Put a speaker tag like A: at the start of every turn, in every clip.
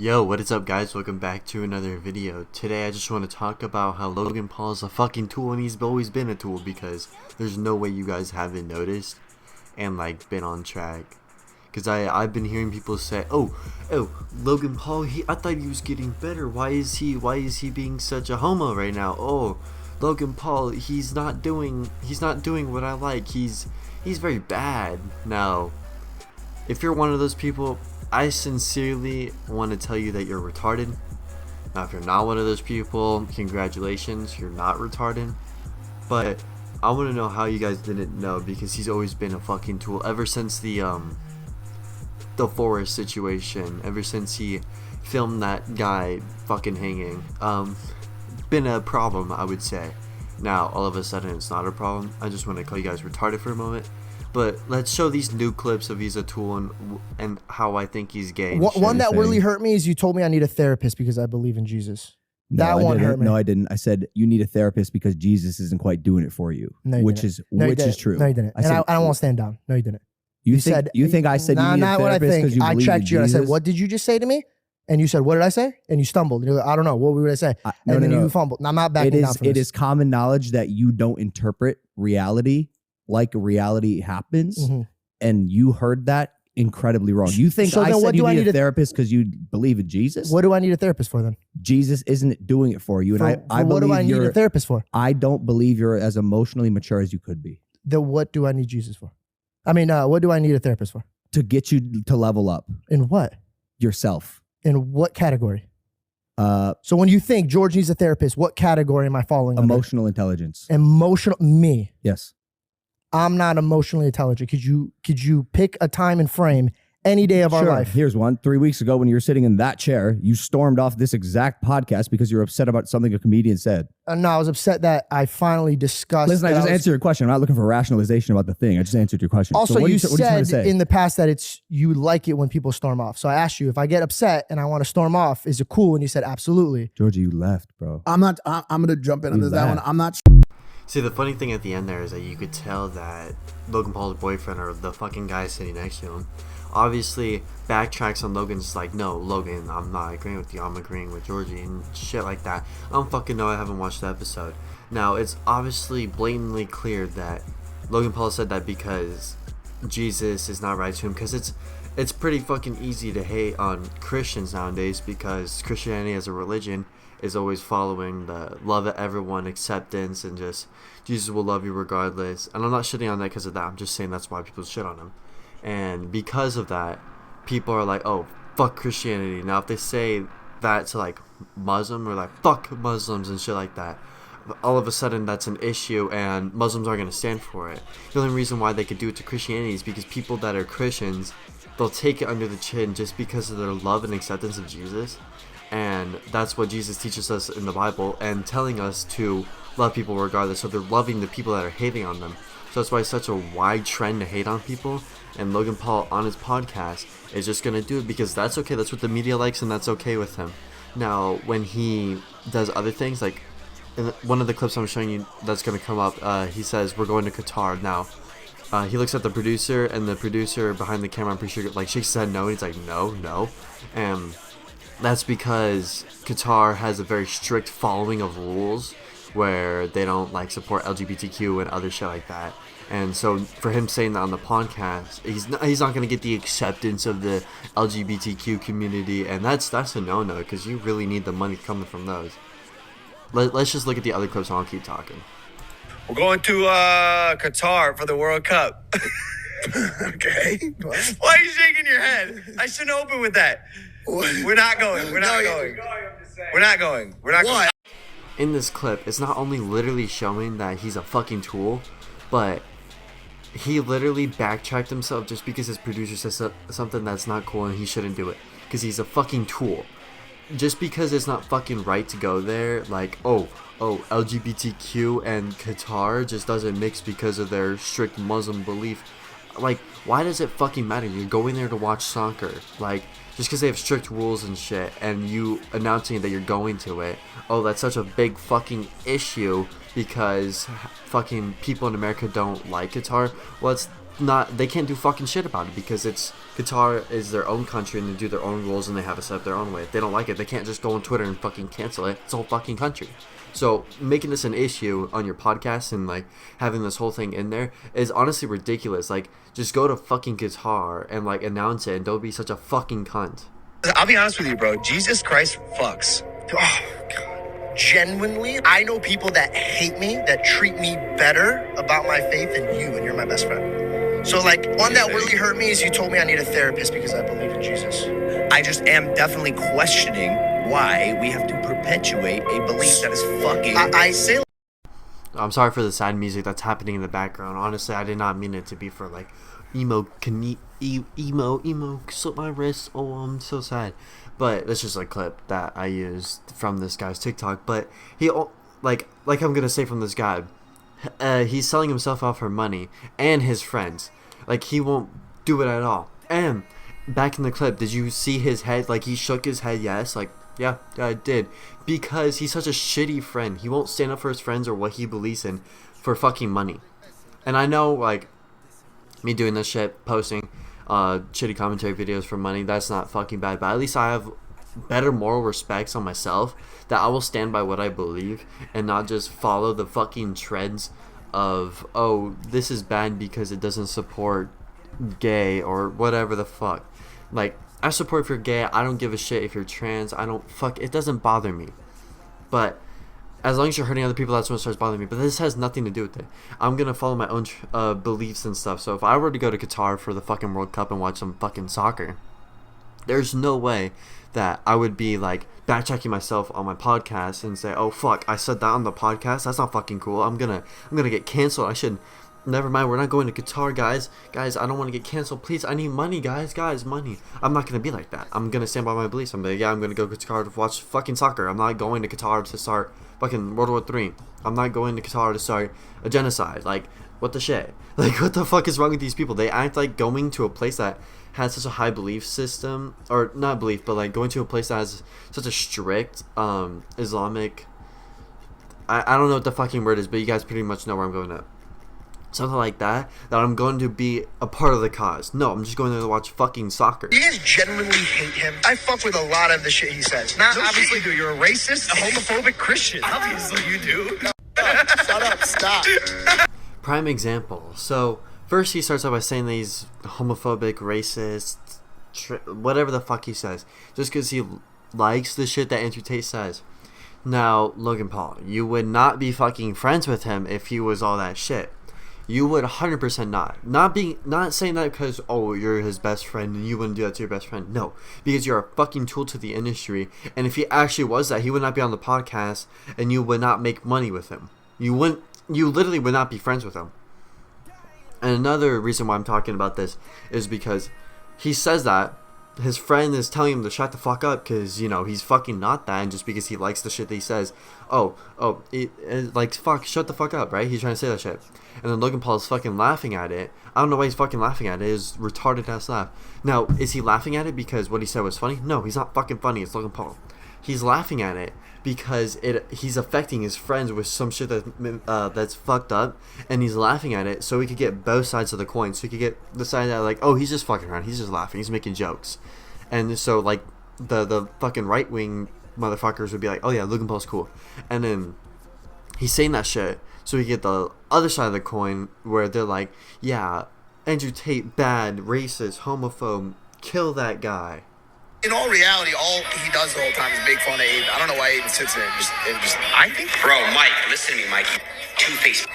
A: Yo, what is up guys? Welcome back to another video. Today I just want to talk about how Logan Paul is a fucking tool, and he's always been a tool, because there's no way you guys haven't noticed and like been on track. Because I've been hearing people say, oh, Logan Paul, I thought he was getting better. Why is he being such a homo right now? Oh, Logan Paul, he's not doing what I like. He's very bad. Now, if you're one of those people, I sincerely want to tell you that you're retarded. Now, if you're not one of those people, congratulations, you're not retarded. But I want to know how you guys didn't know, because he's always been a fucking tool ever since the Forest situation, ever since he filmed that guy fucking hanging. Been a problem, I would say. Now, all of a sudden, it's not a problem. I just want to call you guys retarded for a moment. But let's show these new clips of he's a tool and how I think he's gay.
B: One that really hurt me is you told me I need a therapist because I believe in Jesus. That one hurt me.
C: No, I didn't. I said you need a therapist because Jesus isn't quite doing it for you, which is true.
B: No, you didn't. I don't want to stand down. No, you didn't.
C: You think I said you need a therapist because you believe in Jesus? I checked you and I said,
B: what did you just say to me? And you said, what did I say? And you stumbled. And you're like, I don't know. What would I say? And then you fumbled. Now, I'm not backing down from this.
C: It is common knowledge that you don't interpret reality like reality happens, and you heard that incredibly wrong. You think I said you need a therapist because you believe in Jesus?
B: What do I need a therapist for then?
C: Jesus isn't doing it for you, and I believe
B: what do I need a therapist for?
C: I don't believe you're as emotionally mature as you could be.
B: Then what do I need Jesus for? I mean, what do I need a therapist for?
C: To get you to level up.
B: In what?
C: Yourself.
B: In what category? So when you think George needs a therapist, what category am I falling under?
C: Emotional intelligence.
B: Me.
C: Yes.
B: I'm not emotionally intelligent. Could you pick a time and frame any day of our life?
C: Here's one. 3 weeks ago when you were sitting in that chair, you stormed off this exact podcast because you were upset about something a comedian said.
B: No, I was upset that I finally discussed.
C: Listen, I just answered your question. I'm not looking for rationalization about the thing. I just answered your question.
B: Also, so you said in the past that you like it when people storm off. So I asked you, if I get upset and I want to storm off, is it cool? And you said, absolutely.
C: Georgie, you left, bro.
D: I'm going to jump in on that one. I'm not.
A: See, the funny thing at the end there is that you could tell that Logan Paul's boyfriend, or the fucking guy sitting next to him, obviously backtracks on Logan's like, no, Logan, I'm not agreeing with you, I'm agreeing with Georgie, and shit like that. I don't fucking know, I haven't watched the episode. Now, it's obviously blatantly clear that Logan Paul said that because Jesus is not right to him, because it's pretty fucking easy to hate on Christians nowadays, because Christianity as a religion is always following the love of everyone, acceptance, and just Jesus will love you regardless. And I'm not shitting on that because of that. I'm just saying that's why people shit on him. And because of that, people are like, oh, fuck Christianity. Now, if they say that to like Muslim, or like fuck Muslims and shit like that, all of a sudden that's an issue and Muslims aren't going to stand for it. The only reason why they could do it to Christianity is because people that are Christians, they'll take it under the chin just because of their love and acceptance of Jesus. And that's what Jesus teaches us in the Bible, and telling us to love people regardless. So they're loving the people that are hating on them. So that's why it's such a wide trend to hate on people. And Logan Paul on his podcast is just going to do it because that's okay. That's what the media likes, and that's okay with him. Now, when he does other things, like in one of the clips I'm showing you that's going to come up, he says, we're going to Qatar. Now, he looks at the producer, and the producer behind the camera, I'm pretty sure, like, shakes his head no. And he's like, no. And that's because Qatar has a very strict following of rules where they don't like support LGBTQ and other shit like that. And so for him saying that on the podcast, he's not going to get the acceptance of the LGBTQ community, and that's a no-no, because you really need the money coming from those. Let's just look at the other clips and I'll keep talking.
E: We're going to Qatar for the World Cup. Okay. Why are you shaking your head? I shouldn't open with that. We're not going. We're not going.
A: In this clip, it's not only literally showing that he's a fucking tool, but he literally backtracked himself just because his producer says something that's not cool and he shouldn't do it. Because he's a fucking tool. Just because it's not fucking right to go there, like, oh, LGBTQ and Qatar just doesn't mix because of their strict Muslim belief. Like, why does it fucking matter? You're going there to watch soccer. Like, just because they have strict rules and shit, and you announcing that you're going to it, oh, that's such a big fucking issue because fucking people in America don't like Qatar. Well, they can't do fucking shit about it because it's Qatar is their own country and they do their own rules and they have it set up their own way. If they don't like it, they can't just go on Twitter and fucking cancel it. It's a whole fucking country. So making this an issue on your podcast and like having this whole thing in there is honestly ridiculous. Like, just go to fucking Qatar and like announce it and don't be such a fucking cunt.
E: I'll be honest with you, bro. Jesus Christ fucks. Oh, God. Genuinely, I know people that hate me, that treat me better about my faith than you, and you're my best friend. So, like, one that really hurt me is you told me I need a therapist because I believe in Jesus. I just am definitely questioning why we have to perpetuate a belief that is fucking... I say...
A: I'm sorry for the sad music that's happening in the background. Honestly, I did not mean it to be for, like, emo, slip my wrist. Oh, I'm so sad. But that's just a clip that I used from this guy's TikTok. But he, like I'm gonna say from this guy, he's selling himself out for money and his friends. Like, he won't do it at all. And back in the clip, did you see his head? Like, he shook his head yes. Like, yeah, I did. Because he's such a shitty friend. He won't stand up for his friends or what he believes in for fucking money. And I know, like, me doing this shit, posting shitty commentary videos for money, that's not fucking bad, but at least I have better moral respects on myself that I will stand by what I believe and not just follow the fucking trends of, oh, this is bad because it doesn't support gay or whatever the fuck. Like, I support if you're gay, I don't give a shit if you're trans, it doesn't bother me. But as long as you're hurting other people, that's when it starts bothering me. But this has nothing to do with it. I'm going to follow my own beliefs and stuff. So if I were to go to Qatar for the fucking World Cup and watch some fucking soccer, there's no way that I would be like backchecking myself on my podcast and say, oh fuck, I said that on the podcast? That's not fucking cool. I'm gonna get canceled. I should... Never mind, we're not going to Qatar, guys. Guys, I don't want to get canceled. Please, I need money, guys. Guys, money. I'm not going to be like that. I'm going to stand by my beliefs. I'm like, yeah, I'm going to go to Qatar to watch fucking soccer. I'm not going to Qatar to start fucking World War III. I'm not going to Qatar to start a genocide. Like, what the shit? Like, what the fuck is wrong with these people? They act like going to a place that has such a high belief system, or not belief, but like going to a place that has such a strict Islamic... I don't know what the fucking word is, but you guys pretty much know where I'm going at. Something like that I'm going to be a part of the cause. No, I'm just going there to watch fucking soccer.
E: You guys genuinely hate him. I fuck with a lot of the shit he says. Not no obviously shit you do. You're a racist, a homophobic Christian. Obviously you do. Shut up, stop.
A: Prime example. So, first he starts out by saying that he's homophobic, racist, whatever the fuck he says. Just because he likes the shit that Andrew Tate says. Now, Logan Paul, you would not be fucking friends with him if he was all that shit. You would 100% not saying that because, oh, you're his best friend and you wouldn't do that to your best friend. No, because you're a fucking tool to the industry. And if he actually was that, he would not be on the podcast and you would not make money with him. You literally would not be friends with him. And another reason why I'm talking about this is because he says that his friend is telling him to shut the fuck up because, you know, he's fucking not that, and just because he likes the shit that he says, like, fuck, shut the fuck up, right? He's trying to say that shit. And then Logan Paul is fucking laughing at it. I don't know why he's fucking laughing at it. His retarded ass laugh. Now, is he laughing at it because what he said was funny? No, he's not fucking funny. It's Logan Paul. He's laughing at it because he's affecting his friends with some shit that's fucked up, and he's laughing at it so he could get both sides of the coin. So he could get the side that, like, oh, he's just fucking around. He's just laughing. He's making jokes. And so, like, the fucking right-wing motherfuckers would be like, oh yeah, Logan Paul's cool. And then he's saying that shit so we get the other side of the coin where they're like, yeah, Andrew Tate, bad, racist, homophobe, kill that guy.
E: In all reality, all he does the whole time is make fun of Aiden. I don't know why Aiden sits there and just I think... Bro, Mike, listen to me, Mike. Two-faced.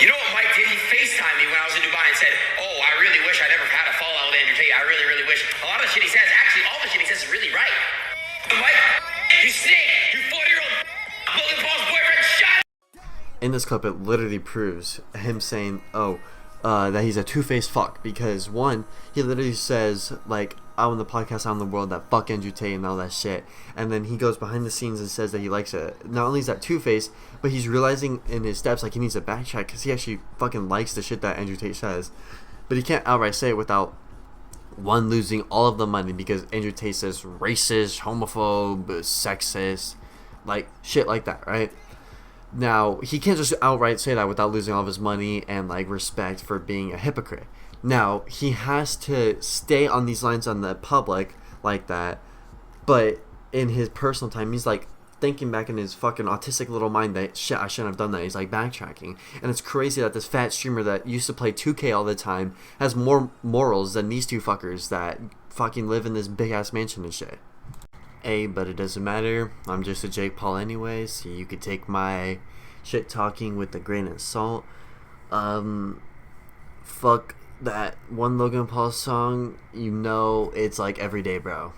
E: You know what Mike did? He FaceTimed me when I was in Dubai and said, oh, I really wish I never had a fallout with Andrew Tate. I really, really wish. A lot of the shit he says, actually, all the shit he says is really right. Mike, you snake! You 40-year-old Logan Paul's boyfriend shot!
A: In this clip, it literally proves him saying, that he's a two-faced fuck. Because, one, he literally says, like, out on the podcast out in the world that fuck Andrew Tate and all that shit, and then he goes behind the scenes and says that he likes it. Not only is that two-faced, but he's realizing in his steps like he needs to backtrack because he actually fucking likes the shit that Andrew Tate says, but he can't outright say it without one, losing all of the money because Andrew Tate says racist, homophobe, sexist, like shit like that, right? Now he can't just outright say that without losing all of his money and like respect for being a hypocrite. Now, he has to stay on these lines on the public like that, but in his personal time, he's like thinking back in his fucking autistic little mind that shit, I shouldn't have done that. He's like backtracking. And it's crazy that this fat streamer that used to play 2K all the time has more morals than these two fuckers that fucking live in this big ass mansion and shit. Hey, but it doesn't matter. I'm just a Jake Paul anyways. So you could take my shit talking with a grain of salt. Fuck that one Logan Paul song. You know it's like every day, bro.